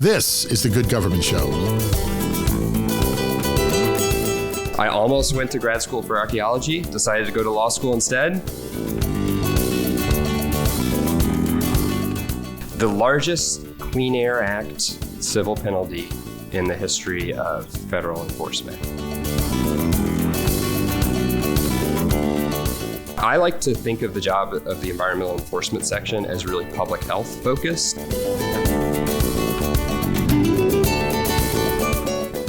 This is The Good Government Show. I almost went to grad school for archaeology, decided to go to law school instead. The largest Clean Air Act civil penalty in the history of federal enforcement. I like to think of the job of the environmental enforcement section as really public health focused.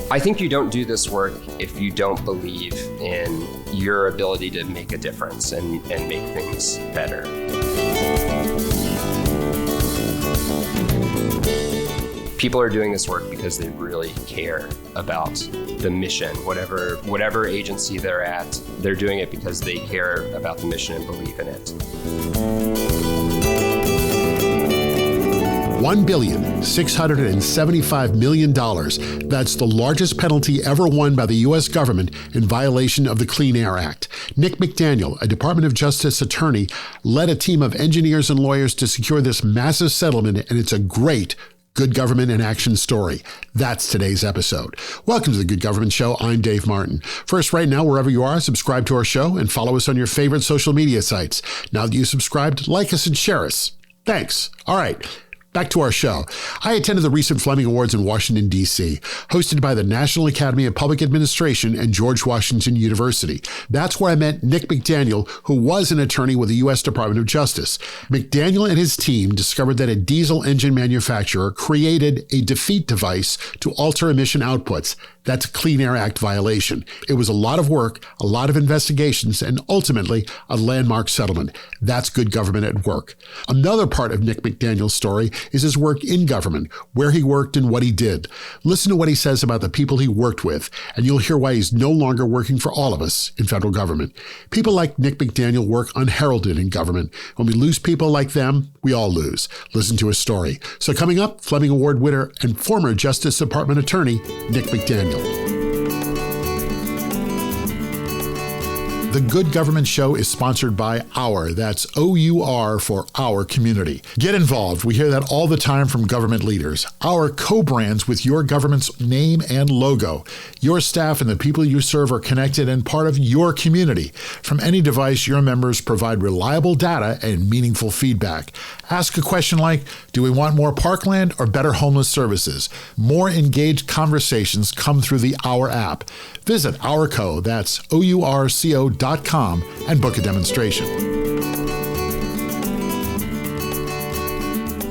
I think you don't do this work if you don't believe in your ability to make a difference and make things better. People are doing this work because they really care about the mission, whatever agency they're at. They're doing it because they care about the mission and believe in it. $1,675 million. That's the largest penalty ever won by the U.S. government in violation of the Clean Air Act. Nick McDaniel, a Department of Justice attorney, led a team of engineers and lawyers to secure this massive settlement, and it's a great Good Government in Action story. That's today's episode. Welcome to the Good Government Show. I'm Dave Martin. First, right now, wherever you are, subscribe to our show and follow us on your favorite social media sites. Now that you subscribed, like us and share us. Thanks. All right. Back to our show. I attended the recent Flemming Awards in Washington, D.C., hosted by the National Academy of Public Administration and George Washington University. That's where I met Nick McDaniel, who was an attorney with the U.S. Department of Justice. McDaniel and his team discovered that a diesel engine manufacturer created a defeat device to alter emission outputs. That's a Clean Air Act violation. It was a lot of work, a lot of investigations, and ultimately a landmark settlement. That's good government at work. Another part of Nick McDaniel's story is his work in government, where he worked and what he did. Listen to what he says about the people he worked with, and you'll hear why he's no longer working for all of us in federal government. People like Nick McDaniel work unheralded in government. When we lose people like them, we all lose. Listen to his story. So coming up, Flemming Award winner and former Justice Department attorney, Nick McDaniel. The Good Government Show is sponsored by Our. That's O-U-R for Our Community. Get involved. We hear that all the time from government leaders. Our co-brands with your government's name and logo. Your staff and the people you serve are connected and part of your community. From any device, your members provide reliable data and meaningful feedback. Ask a question like, do we want more parkland or better homeless services? More engaged conversations come through the Our app. Visit Ourco, that's OURCO.com, and book a demonstration.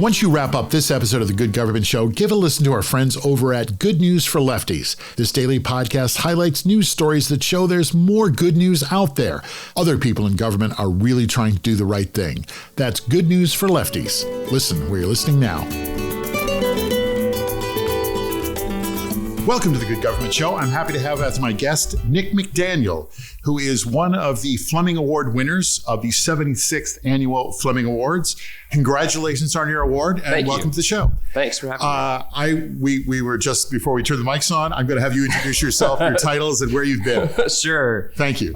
Once you wrap up this episode of The Good Government Show, give a listen to our friends over at Good News for Lefties. This daily podcast highlights news stories that show there's more good news out there. Other people in government are really trying to do the right thing. That's Good News for Lefties. Listen where you're listening now. Welcome to the Good Government Show. I'm happy to have as my guest Nick McDaniel, who is one of the Flemming Award winners of the 76th Annual Flemming Awards. Congratulations on your award and welcome to the show. Thanks for having me. We were just, before we turn the mics on, I'm going to have you introduce yourself, your titles, and where you've been. Sure. Thank you.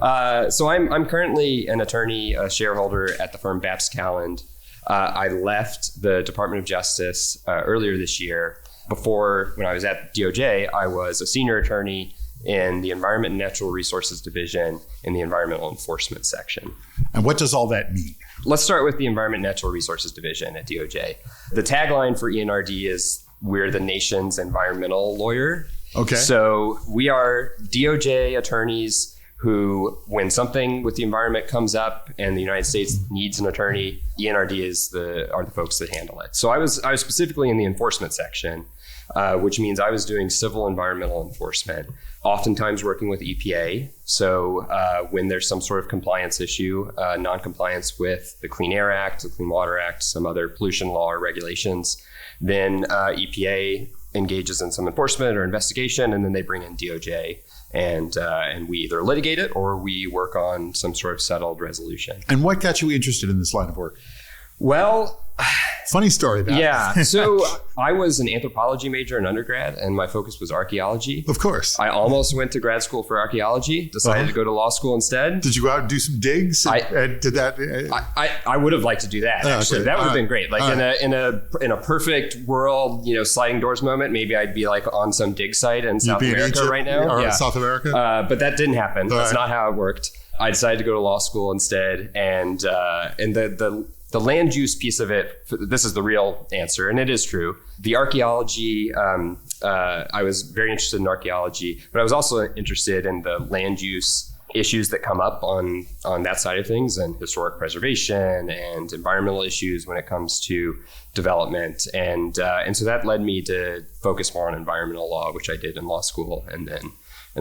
So I'm currently an attorney, a shareholder at the firm Babs Calland. I left the Department of Justice earlier this year. Before, when I was at DOJ, I was a senior attorney in the Environment and Natural Resources Division in the Environmental Enforcement section. And what does all that mean? Let's start with the Environment and Natural Resources Division at DOJ. The tagline for ENRD is, we're the nation's environmental lawyer. Okay. So we are DOJ attorneys who, when something with the environment comes up and the United States needs an attorney, ENRD are the folks that handle it. So I was specifically in the enforcement section, which means I was doing civil environmental enforcement, oftentimes working with EPA. So when there's some sort of compliance issue, non-compliance with the Clean Air Act, the Clean Water Act, some other pollution law or regulations, then EPA engages in some enforcement or investigation, and then they bring in DOJ. And we either litigate it or we work on some sort of settled resolution. And what got you interested in this line of work? Well, Funny story. That. Yeah. So I was an anthropology major in undergrad, and my focus was archaeology. Of course. I almost went to grad school for archaeology, decided to go to law school instead. Did you go out and do some digs? And did that? I would have liked to do that, actually. Okay. That would have been great. Like in a perfect world, sliding doors moment, maybe I'd be like on some dig site in South America right now. Or South America? But that didn't happen. That's not how it worked. I decided to go to law school instead, and the land use piece of it, this is the real answer, and it is true. The archaeology, I was very interested in archaeology, but I was also interested in the land use issues that come up on that side of things, and historic preservation and environmental issues when it comes to development. And so that led me to focus more on environmental law, which I did in law school, and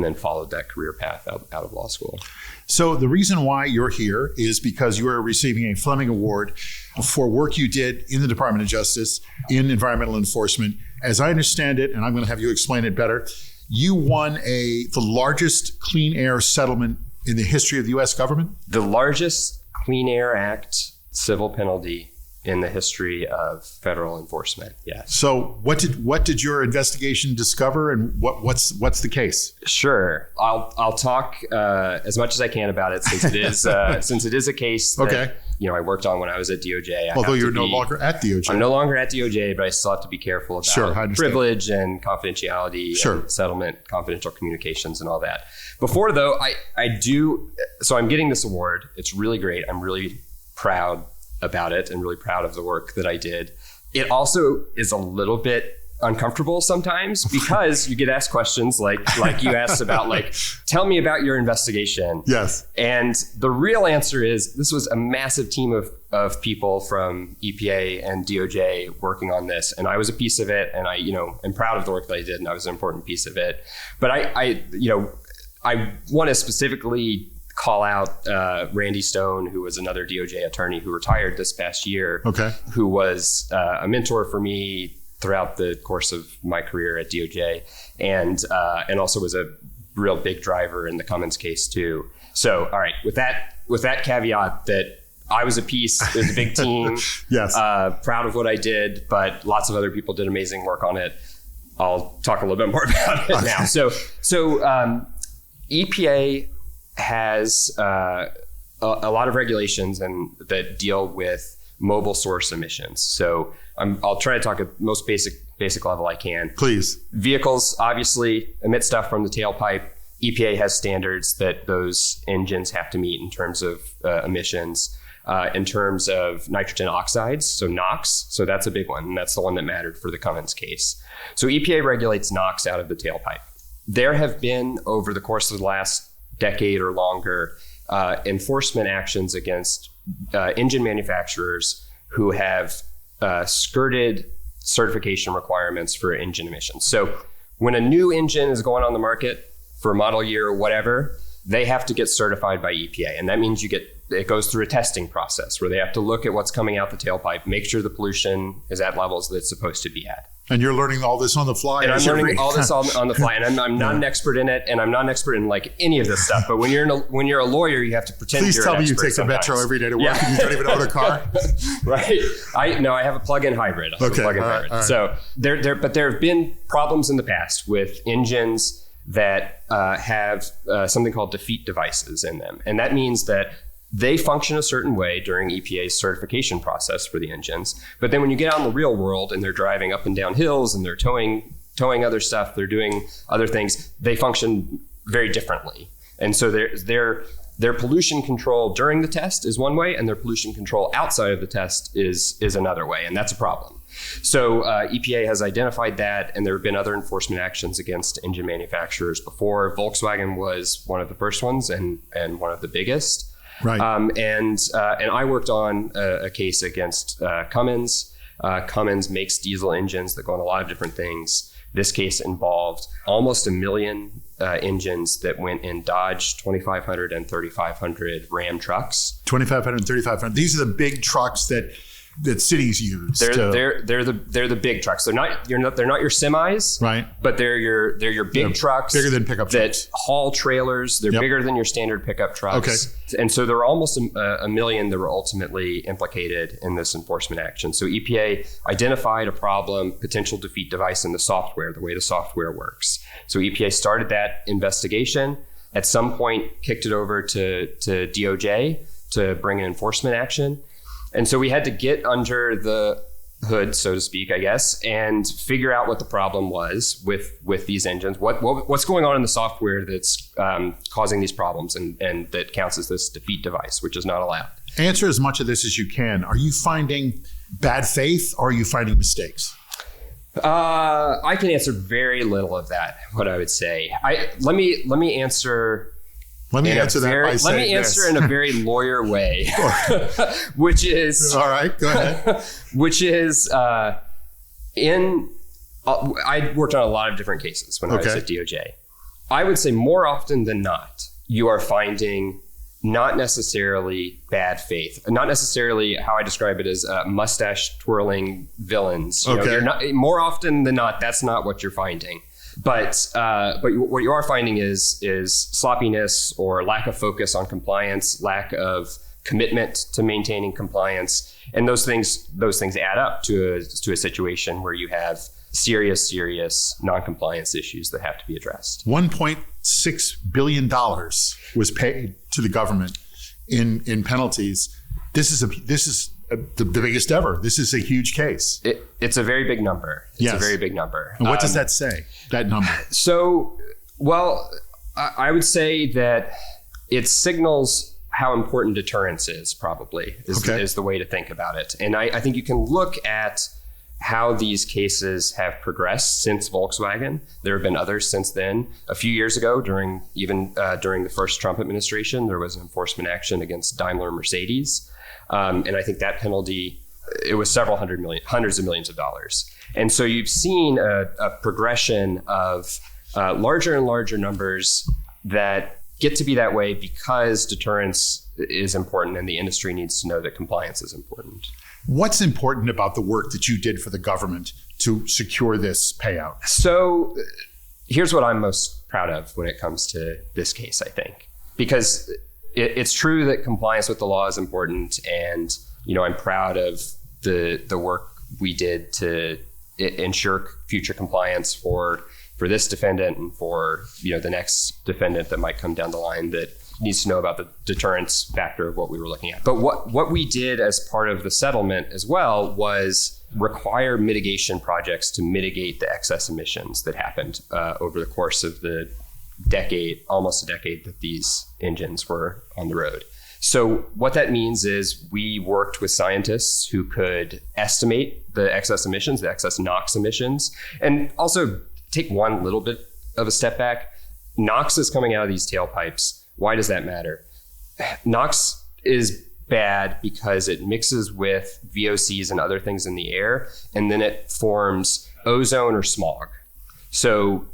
then followed that career path out of law school. So the reason why you're here is because you are receiving a Flemming Award for work you did in the Department of Justice in environmental enforcement. As I understand it, and I'm going to have you explain it better, you won the largest clean air settlement in the history of the U.S. government? The largest Clean Air Act civil penalty in the history of federal enforcement. Yes. So what did your investigation discover, and what's the case? Sure. I'll talk as much as I can about it, since it is a case that I worked on when I was at DOJ. Although you're no longer at DOJ. I'm no longer at DOJ, but I still have to be careful about privilege and confidentiality and settlement, confidential communications and all that. Before though, so I'm getting this award. It's really great. I'm really proud about it and really proud of the work that I did. It also is a little bit uncomfortable sometimes because you get asked questions like you asked about, like, tell me about your investigation. Yes. And the real answer is this was a massive team of people from EPA and DOJ working on this. And I was a piece of it, and I am proud of the work that I did, and I was an important piece of it. But I want to specifically call out Randy Stone, who was another DOJ attorney who retired this past year, who was a mentor for me throughout the course of my career at DOJ, and also was a real big driver in the Cummins case too. So, all right, with that caveat that I was a piece, it was a big team, yes, proud of what I did, but lots of other people did amazing work on it. I'll talk a little bit more about it now. So EPA has a lot of regulations that deal with mobile source emissions. So I'll try to talk at most basic level I can. Please. Vehicles obviously emit stuff from the tailpipe. EPA has standards that those engines have to meet in terms of emissions, in terms of nitrogen oxides, so NOx. So that's a big one, and that's the one that mattered for the Cummins case. So EPA regulates NOx out of the tailpipe. There have been, over the course of the last decade or longer, enforcement actions against engine manufacturers who have skirted certification requirements for engine emissions. So when a new engine is going on the market for model year or whatever, they have to get certified by EPA. And that means it goes through a testing process where they have to look at what's coming out the tailpipe, make sure the pollution is at levels that it's supposed to be at. And you're learning all this on the fly. And I'm learning all this on the fly. And I'm not an expert in it, and I'm not an expert in like any of this stuff. But when you're a lawyer, you have to pretend you're an expert. Please tell me you take the metro every day to work and you don't even own a car. Right. I have a plug-in hybrid. So there have been problems in the past with engines that have something called defeat devices in them. And that means that they function a certain way during EPA's certification process for the engines. But then when you get out in the real world and they're driving up and down hills and they're towing other stuff, they're doing other things, they function very differently. And so their pollution control during the test is one way, and their pollution control outside of the test is another way. And that's a problem. So EPA has identified that, and there have been other enforcement actions against engine manufacturers before. Volkswagen was one of the first ones and one of the biggest. Right. And I worked on a case against Cummins. Cummins makes diesel engines that go on a lot of different things. This case involved almost 1 million engines that went in Dodge 2500 and 3500 Ram trucks. 2500 and 3500. These are the big trucks that that cities use. They're the big trucks. They're not your semis, right? But they're your big trucks, bigger than pickup trucks. That haul trailers. They're bigger than your standard pickup trucks. Okay. And so there were almost a million that were ultimately implicated in this enforcement action. So EPA identified a problem, potential defeat device in the software, the way the software works. So EPA started that investigation. At some point, kicked it over to DOJ to bring an enforcement action. And so we had to get under the hood, so to speak, I guess, and figure out what the problem was with these engines. What's going on in the software that's causing these problems and that counts as this defeat device, which is not allowed. Answer as much of this as you can. Are you finding bad faith or are you finding mistakes? I can answer very little of that, what I would say. Let me answer... Let me answer in a very lawyer way, which is... All right, go ahead. Which is, I worked on a lot of different cases when I was at DOJ. I would say more often than not, you are finding not necessarily bad faith, not necessarily how I describe it as mustache twirling villains. You know, you're not, more often than not, that's not what you're finding. But what you are finding is sloppiness or lack of focus on compliance, lack of commitment to maintaining compliance, and those things add up to a situation where you have serious non-compliance issues that have to be addressed. $1.6 billion was paid to the government in penalties. This is the biggest ever. This is a huge case. It's a very big number. It's a very big number. And what does that say, that number? So, well, I would say that it signals how important deterrence is, probably, is the way to think about it. And I think you can look at how these cases have progressed since Volkswagen. There have been others since then. A few years ago, during the first Trump administration, there was an enforcement action against Daimler and Mercedes. And I think that penalty, it was hundreds of millions of dollars. And so you've seen a progression of larger and larger numbers that get to be that way because deterrence is important and the industry needs to know that compliance is important. What's important about the work that you did for the government to secure this payout? So here's what I'm most proud of when it comes to this case, I think, because it's true that compliance with the law is important, and I'm proud of the work we did to ensure future compliance for this defendant and for the next defendant that might come down the line that needs to know about the deterrence factor of what we were looking at. But what we did as part of the settlement as well was require mitigation projects to mitigate the excess emissions that happened over the course of the almost a decade that these engines were on the road. So what that means is we worked with scientists who could estimate the excess emissions, the excess NOx emissions, and also take one little bit of a step back. NOx is coming out of these tailpipes. Why does that matter? NOx is bad because it mixes with VOCs and other things in the air, and then it forms ozone or smog. So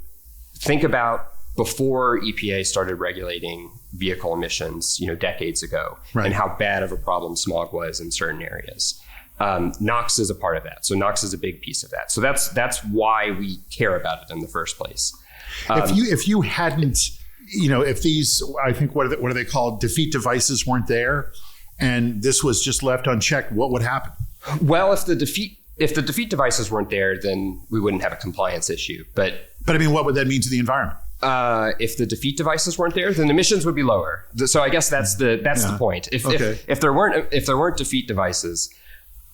think about before EPA started regulating vehicle emissions, decades ago, and how bad of a problem smog was in certain areas. NOx is a part of that. So NOx is a big piece of that. So that's why we care about it in the first place. If you hadn't, if these, I think, what are they called? Defeat devices weren't there, and this was just left unchecked, what would happen? Well, if the defeat devices weren't there, then we wouldn't have a compliance issue. But I mean, what would that mean to the environment? If the defeat devices weren't there, then emissions would be lower. So I guess that's the point. If there weren't defeat devices,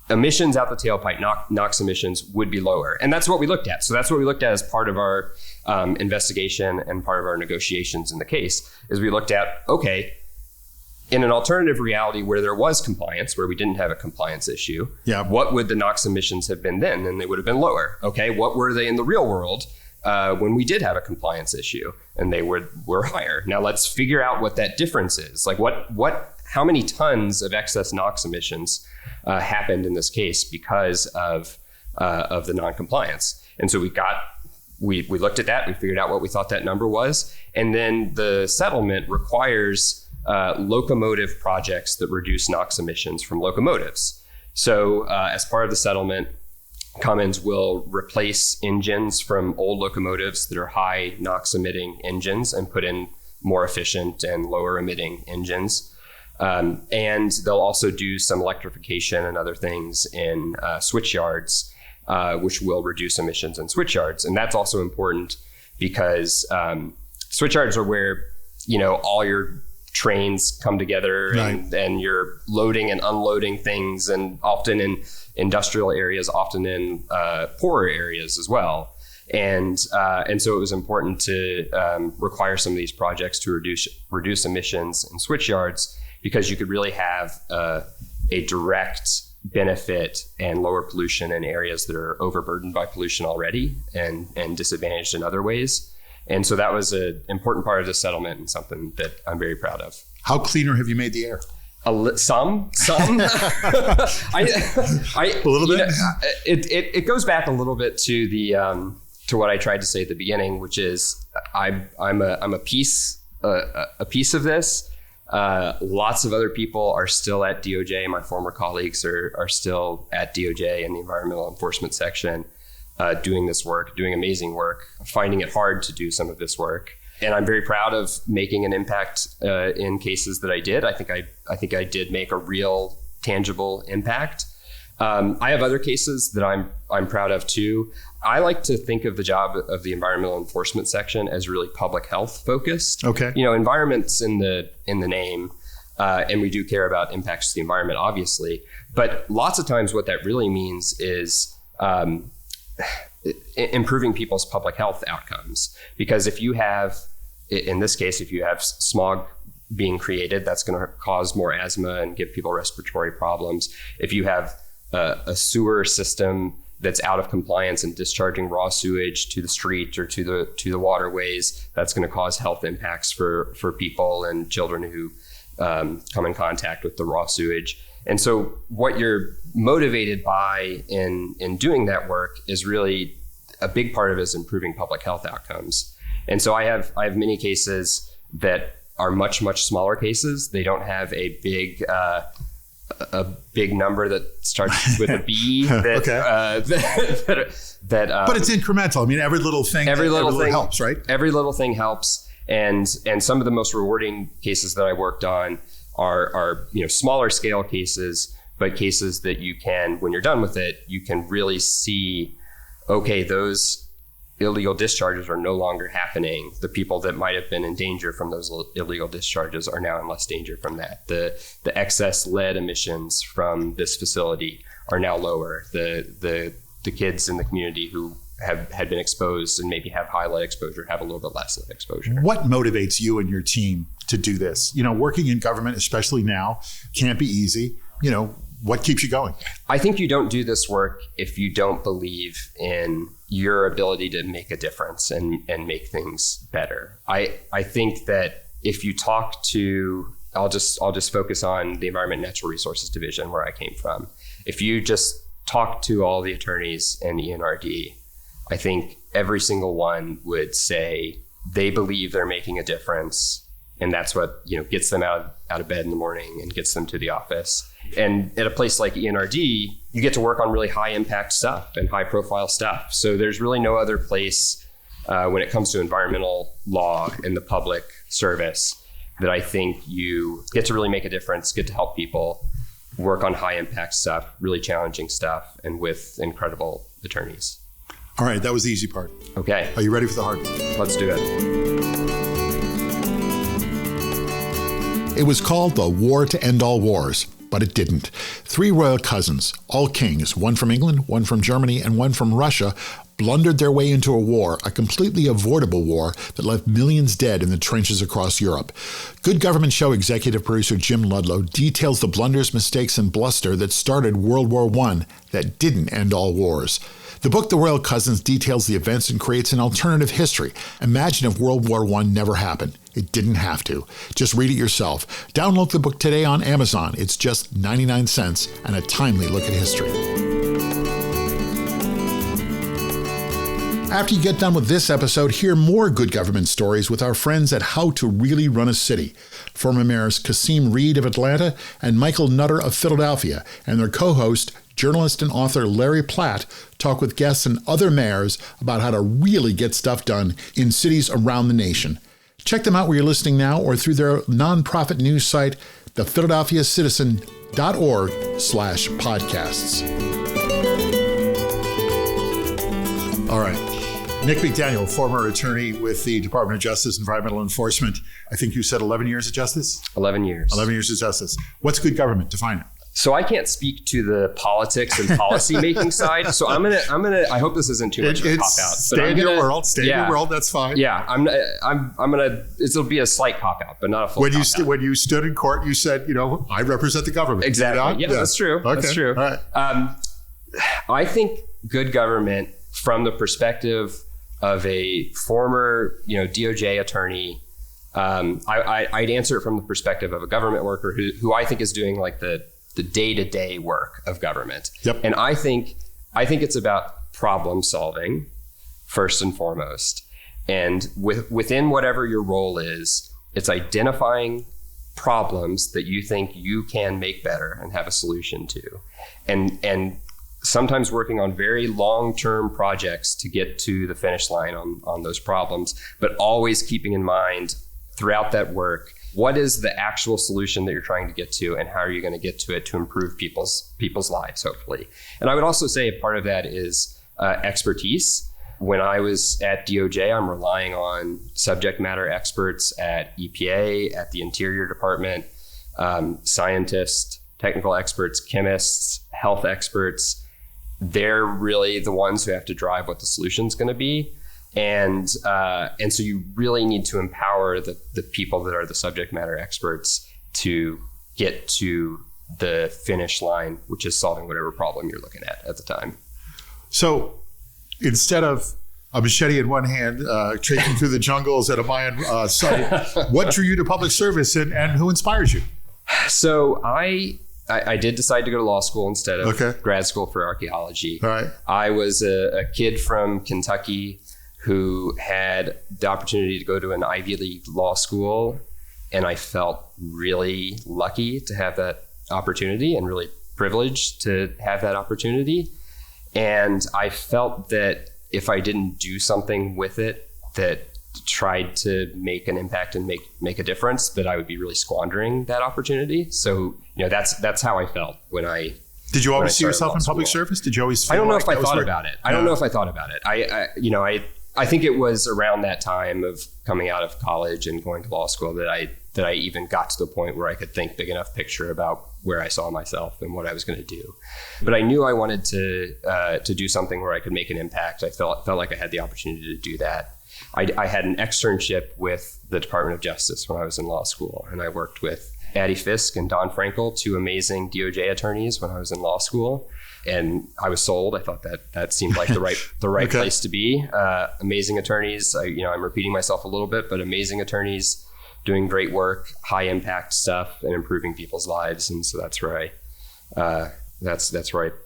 emissions out the tailpipe, NOx emissions, would be lower. And that's what we looked at. So that's what we looked at as part of our investigation and part of our negotiations in the case, is we looked at, okay, in an alternative reality where there was compliance, where we didn't have a compliance issue, what would the NOx emissions have been then? And they would have been lower. Okay, what were they in the real world when we did have a compliance issue? And they were higher. Now let's figure out what that difference is. Like how many tons of excess NOx emissions happened in this case because of the non-compliance? And so we looked at that, we figured out what we thought that number was, and then the settlement requires locomotive projects that reduce NOx emissions from locomotives. So as part of the settlement, Cummins will replace engines from old locomotives that are high NOx emitting engines and put in more efficient and lower emitting engines. And they'll also do some electrification and other things in switch yards, which will reduce emissions in switch yards. And that's also important because switch yards are where, all your trains come together, and you're loading and unloading things, and often in industrial areas, often in poorer areas as well. And so it was important to require some of these projects to reduce emissions in switch yards, because you could really have a direct benefit and lower pollution in areas that are overburdened by pollution already and disadvantaged in other ways. And so that was an important part of the settlement and something that I'm very proud of. How cleaner have you made the air? Some. A little bit. It goes back a little bit to the to what I tried to say at the beginning, which is I'm a piece of this. Lots of other people are still at DOJ. My former colleagues are still at DOJ in the environmental enforcement section, doing this work, doing amazing work, finding it hard to do some of this work. And I'm very proud of making an impact in cases that I did. I think I did make a real tangible impact. I have other cases that I'm proud of too. I like to think of the job of the environmental enforcement section as really public health focused. Okay. Environment's in the name, and we do care about impacts to the environment, obviously. But lots of times what that really means is improving people's public health outcomes. Because if you have, in this case, if you have smog being created, that's going to cause more asthma and give people respiratory problems. If you have a sewer system that's out of compliance and discharging raw sewage to the street or to the waterways, that's going to cause health impacts for people and children who come in contact with the raw sewage. And so what you're motivated by in doing that work is really a big part of it is improving public health outcomes. And so I have many cases that are much, much smaller cases. They don't have a big number that starts with a B. That, Okay. But it's incremental. I mean, every little thing helps, right? Every little thing helps. And some of the most rewarding cases that I worked on are smaller scale cases, but cases that you can, when you're done with it, you can really see, okay, those illegal discharges are no longer happening. The people that might have been in danger from those illegal discharges are now in less danger from that. The excess lead emissions from this facility are now lower. The kids in the community who had been exposed and maybe have high lead exposure have a little bit less lead exposure. What motivates you and your team to do this? Working in government, especially now, can't be easy. What keeps you going? I think you don't do this work if you don't believe in your ability to make a difference and make things better. I think that if you talk to, I'll just focus on the Environment and Natural Resources Division where I came from. If you just talk to all the attorneys in ENRD, I think every single one would say they believe they're making a difference, and that's what gets them out of bed in the morning and gets them to the office. And at a place like ENRD, you get to work on really high impact stuff and high profile stuff. So there's really no other place when it comes to environmental law in the public service that I think you get to really make a difference, get to help people, work on high impact stuff, really challenging stuff, and with incredible attorneys. All right, that was the easy part. Okay. Are you ready for the hard part? Let's do it. It was called the War to End All Wars, but it didn't. 3 royal cousins, all kings, one from England, one from Germany, and one from Russia, blundered their way into a war, a completely avoidable war that left millions dead in the trenches across Europe. Good Government Show executive producer Jim Ludlow details the blunders, mistakes, and bluster that started World War I that didn't end all wars. The book, The Royal Cousins, details the events and creates an alternative history. Imagine if World War I never happened. It didn't have to. Just read it yourself. Download the book today on Amazon. It's just 99 cents and a timely look at history. After you get done with this episode, hear more good government stories with our friends at How to Really Run a City. Former mayors Kasim Reed of Atlanta and Michael Nutter of Philadelphia, and their co-host, journalist and author Larry Platt, talk with guests and other mayors about how to really get stuff done in cities around the nation. Check them out where you're listening now or through their nonprofit news site, thephiladelphiacitizen.org/podcasts. All right. Nick McDaniel, former attorney with the Department of Justice, Environmental Enforcement. I think you said 11 years of justice? 11 years. 11 years of justice. What's good government? Define it. So I can't speak to the politics and policy making side. So I'm gonna. I hope this isn't too much of a cop out. Stay in your world. Stay in your world. That's fine. Yeah, I'm gonna. It'll be a slight cop out, but not a full. When you stood in court, you said, I represent the government. Exactly. Yeah, that's true. Okay. That's true. All right. I think good government, from the perspective of a former, DOJ attorney. I'd answer it from the perspective of a government worker who I think is doing like the day-to-day work of government. Yep. And I think it's about problem solving first and foremost. And within whatever your role is, it's identifying problems that you think you can make better and have a solution to. And sometimes working on very long-term projects to get to the finish line on those problems, but always keeping in mind throughout that work, what is the actual solution that you're trying to get to, and how are you going to get to it to improve people's lives, hopefully. And I would also say a part of that is expertise. When I was at DOJ, I'm relying on subject matter experts at EPA, at the Interior Department, scientists, technical experts, chemists, health experts. They're really the ones who have to drive what the solution's going to be. And so you really need to empower the people that are the subject matter experts to get to the finish line, which is solving whatever problem you're looking at the time. So instead of a machete in one hand, traipsing through the jungles at a Mayan site, what drew you to public service and who inspires you? So I did decide to go to law school instead of grad school for archaeology. All right. I was a kid from Kentucky who had the opportunity to go to an Ivy League law school. And I felt really lucky to have that opportunity and really privileged to have that opportunity. And I felt that if I didn't do something with it that tried to make an impact and make a difference, that I would be really squandering that opportunity. So, that's how I felt when I Did you always see yourself in public service? Did you always feel I don't know like if I thought about it. I don't know if I thought about it. I think it was around that time of coming out of college and going to law school that I even got to the point where I could think big enough picture about where I saw myself and what I was going to do. But I knew I wanted to do something where I could make an impact. I felt like I had the opportunity to do that. I had an externship with the Department of Justice when I was in law school, and I worked with Addie Fisk and Don Frankel, two amazing DOJ attorneys when I was in law school. And I was sold. I thought that seemed like the right place to be. Amazing attorneys. I'm repeating myself a little bit, but amazing attorneys doing great work, high impact stuff, and improving people's lives. And so that's where I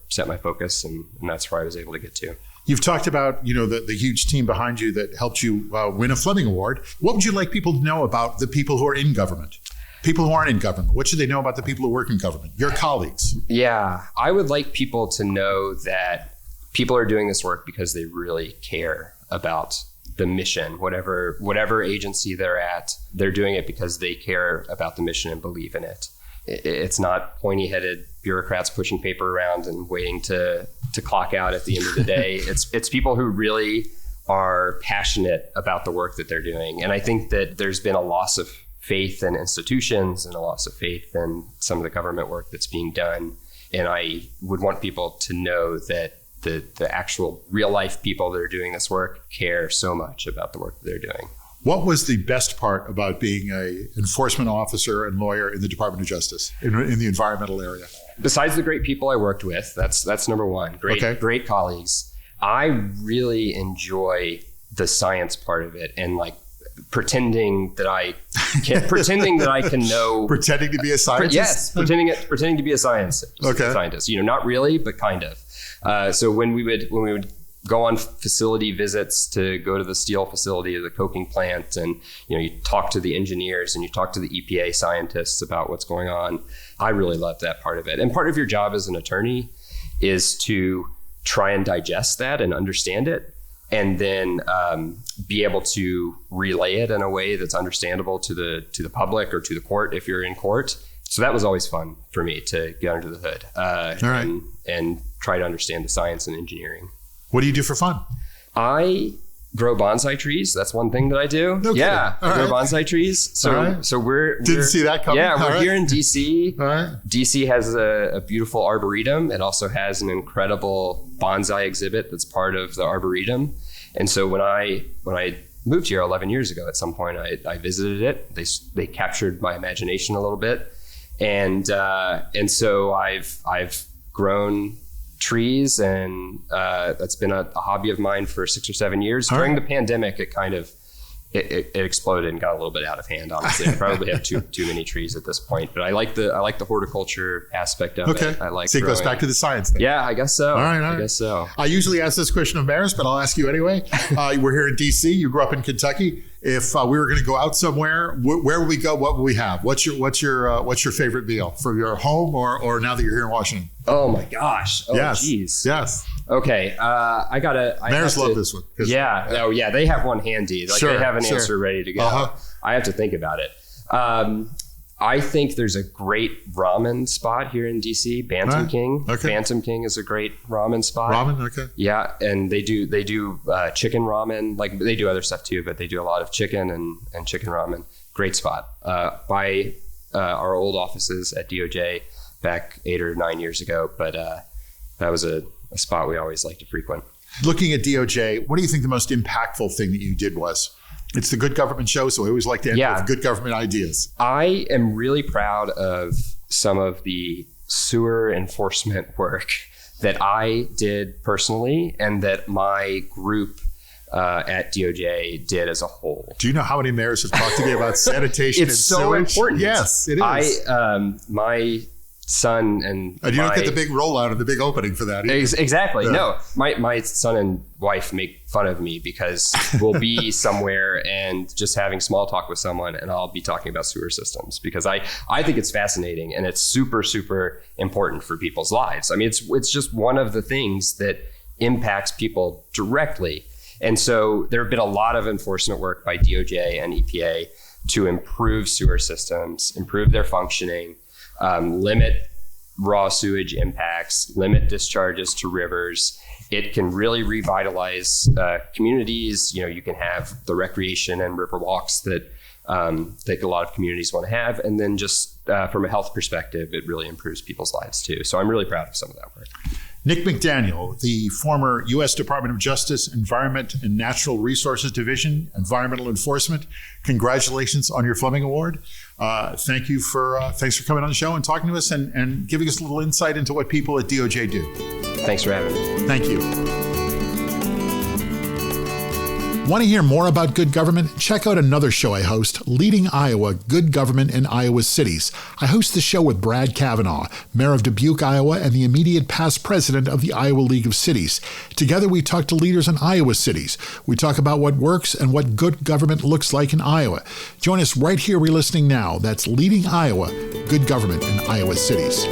set my focus, and that's where I was able to get to. You've talked about the huge team behind you that helped you win a Flemming Award. What would you like people to know about the people who are in government? People who aren't in government, what should they know about the people who work in government, your colleagues? Yeah, I would like people to know that people are doing this work because they really care about the mission. Whatever agency they're at, they're doing it because they care about the mission and believe in it. It's not pointy-headed bureaucrats pushing paper around and waiting to clock out at the end of the day. It's people who really are passionate about the work that they're doing. And I think that there's been a loss of faith in institutions and a loss of faith in some of the government work that's being done. And I would want people to know that the actual real life people that are doing this work care so much about the work that they're doing. What was the best part about being an enforcement officer and lawyer in the Department of Justice in the environmental area? Besides the great people I worked with, that's number one. Great colleagues. I really enjoy the science part of it and pretending that I can know. Pretending to be a scientist? Yes, pretending to be a scientist. Okay. Scientist. Not really, but kind of. So when we would go on facility visits to go to the steel facility or the coking plant, and you talk to the engineers and you talk to the EPA scientists about what's going on. I really love that part of it. And part of your job as an attorney is to try and digest that and understand it, and then be able to relay it in a way that's understandable to the public or to the court if you're in court. So that was always fun for me to get under the hood and try to understand the science and engineering. What do you do for fun? I grow bonsai trees. That's one thing that I do. No kidding. Yeah, I grow bonsai trees. So we're didn't see that coming. Yeah, we're here in DC. All right. DC has a beautiful arboretum. It also has an incredible bonsai exhibit that's part of the arboretum. And so when I moved here 11 years ago, at some point I visited it. They captured my imagination a little bit, and so I've grown trees, and that's been a hobby of mine for 6 or 7 years. During the pandemic, it kind of it exploded and got a little bit out of hand. Honestly, I probably have too many trees at this point, but I like the horticulture aspect of it. I like. So it goes back to the science thing. Yeah, I guess so. All right. I guess so. I usually ask this question of mayors, but I'll ask you anyway. We're here in DC. You grew up in Kentucky. If we were going to go out somewhere, where would we go? What would we have? What's your favorite meal for your home or now that you're here in Washington? Oh my gosh! Oh yes. Geez. Yes. Okay. Mayors love this one. Yeah. Oh yeah. They have one handy. Like they have an answer ready to go. Uh-huh. I have to think about it. I think there's a great ramen spot here in DC, Bantam King. Okay. Bantam King is a great ramen spot. Ramen, okay. Yeah, and they do chicken ramen. Like they do other stuff too, but they do a lot of chicken and chicken ramen. Great spot. By our old offices at DOJ back 8 or 9 years ago, but that was a spot we always like to frequent. Looking at DOJ, what do you think the most impactful thing that you did was? It's the Good Government show, so we always like to end with good government ideas. I am really proud of some of the sewer enforcement work that I did personally and that my group at DOJ did as a whole. Do you know how many mayors have talked to me about sanitation and sewage? It's so important. Yes, it is. My son and you don't get the big rollout and the big opening for that either. Exactly. Yeah. No, my son and wife make fun of me because we'll be somewhere and just having small talk with someone and I'll be talking about sewer systems because I think it's fascinating and it's super, super important for people's lives. I mean, it's just one of the things that impacts people directly. And so there have been a lot of enforcement work by DOJ and EPA to improve sewer systems, improve their functioning, limit raw sewage impacts, limit discharges to rivers. It can really revitalize communities. You know, you can have the recreation and river walks that a lot of communities want to have. And then just from a health perspective, it really improves people's lives too. So I'm really proud of some of that work. Nick McDaniel, the former U.S. Department of Justice, Environment and Natural Resources Division, Environmental Enforcement. Congratulations on your Flemming Award. Thanks for coming on the show and talking to us and giving us a little insight into what people at DOJ do. Thanks for having me. Thank you. Want to hear more about good government? Check out another show I host, Leading Iowa, Good Government in Iowa Cities. I host the show with Brad Kavanaugh, Mayor of Dubuque, Iowa, and the immediate past president of the Iowa League of Cities. Together, we talk to leaders in Iowa cities. We talk about what works and what good government looks like in Iowa. Join us right here where you're listening now. That's Leading Iowa, Good Government in Iowa Cities.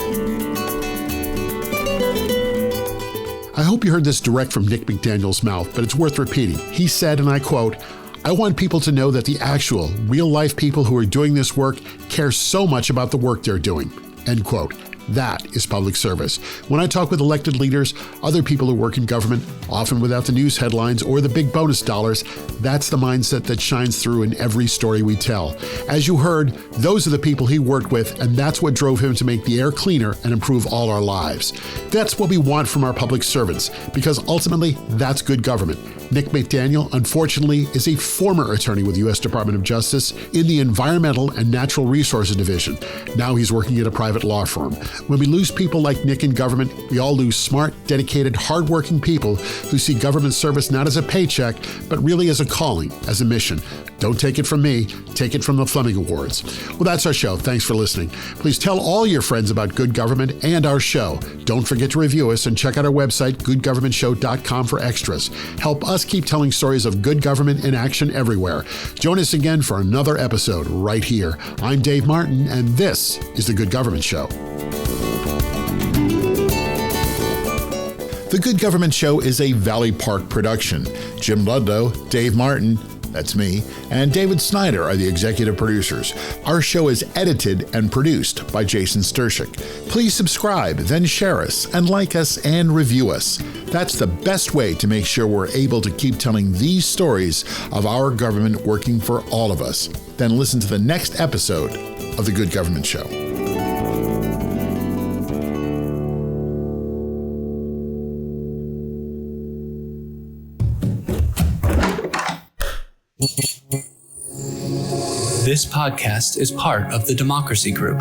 I hope you heard this direct from Nick McDaniel's mouth, but it's worth repeating. He said, and I quote, "I want people to know that the actual, real-life people who are doing this work care so much about the work they're doing." End quote. That is public service. When I talk with elected leaders, other people who work in government, often without the news headlines or the big bonus dollars, that's the mindset that shines through in every story we tell. As you heard, those are the people he worked with, and that's what drove him to make the air cleaner and improve all our lives. That's what we want from our public servants, because ultimately, that's good government. Nick McDaniel, unfortunately, is a former attorney with the U.S. Department of Justice in the Environmental and Natural Resources Division. Now he's working at a private law firm. When we lose people like Nick in government, we all lose smart, dedicated, hardworking people who see government service not as a paycheck, but really as a calling, as a mission. Don't take it from me, take it from the Flemming Awards. Well, that's our show. Thanks for listening. Please tell all your friends about Good Government and our show. Don't forget to review us and check out our website, goodgovernmentshow.com, for extras. Help us keep telling stories of good government in action everywhere. Join us again for another episode right here. I'm Dave Martin, and this is The Good Government Show. The Good Government Show is a Valley Park production. Jim Ludlow, Dave Martin, that's me, and David Snyder are the executive producers. Our show is edited and produced by Jason Stershic. Please subscribe, then share us, and like us and review us. That's the best way to make sure we're able to keep telling these stories of our government working for all of us. Then listen to the next episode of The Good Government Show. This podcast is part of the Democracy Group.